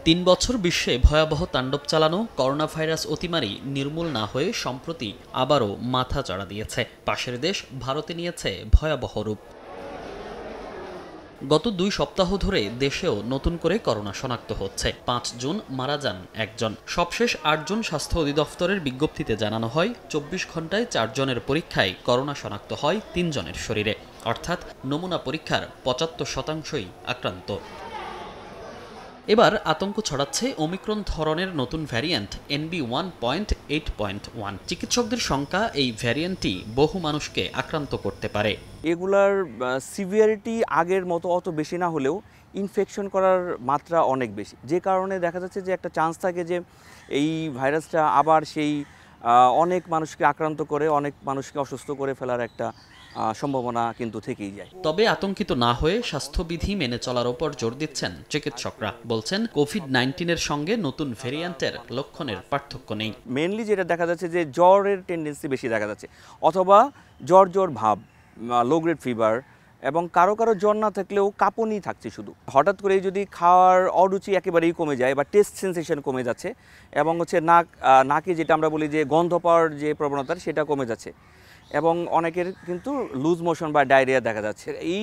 ৩ বছর বিশ্বে ভয়াবহ তাণ্ডব চালানো করোনা ভাইরাস অতিমারি নির্মূল না হয়ে সম্প্রতি আবারও মাথা চাড়া দিয়েছে। পাশের দেশ ভারতে নিয়েছে ভয়াবহ রূপ। গত ২ সপ্তাহ ধরে দেশেও নতুন করে করোনা শনাক্ত হচ্ছে। ৫ জুন মারা যান একজন। সবশেষ ৮ জুন স্বাস্থ্য অধিদপ্তরের বিজ্ঞপ্তিতে জানানো হয় ২৪ ঘণ্টায় ৪ জনের পরীক্ষায় করোনা শনাক্ত হয় ৩ জনের শরীরে, অর্থাৎ নমুনা পরীক্ষার ৭৫%ই আক্রান্ত। এবার আতঙ্ক ছড়াচ্ছে ওমিক্রন ধরনের নতুন ভ্যারিয়েন্ট NB.1.8.1। চিকিৎসকদের শঙ্কা, এই ভ্যারিয়েন্টটি বহু মানুষকে আক্রান্ত করতে পারে। এগুলার সিভিয়ারিটি আগের মতো অত বেশি না হলেও ইনফেকশন করার মাত্রা অনেক বেশি, যে কারণে দেখা যাচ্ছে যে একটা চান্স থাকে যে এই ভাইরাসটা আবার সেই অনেক মানুষকে আক্রান্ত করে, অনেক মানুষকে অসুস্থ করে ফেলার একটা সম্ভাবনা কিন্তু থেকেই যায়। তবে আতঙ্কিত না হয়ে স্বাস্থ্যবিধি মেনে চলার ওপর জোর দিচ্ছেন চিকিৎসকরা। বলছেন, কোভিড-19-এর সঙ্গে নতুন ভ্যারিয়েন্টের লক্ষণের পার্থক্য নেই। মেনলি যেটা দেখা যাচ্ছে যে জ্বরের টেন্ডেন্সি বেশি দেখা যাচ্ছে, অথবা জ্বর ভাব, লো গ্রেড ফিভার, এবং কারো জ্বর না থাকলেও কাঁপুনি থাকছে শুধু। হঠাৎ করে যদি খাওয়ার অরুচি একেবারেই কমে যায় বা টেস্ট সেন্সেশন কমে যাচ্ছে, এবং নাকে যেটা আমরা বলি যে গন্ধ পাওয়ার যে প্রবণতা সেটা কমে যাচ্ছে, এবং অনেকের কিন্তু লুজ মোশন বা ডায়রিয়া দেখা যাচ্ছে। এই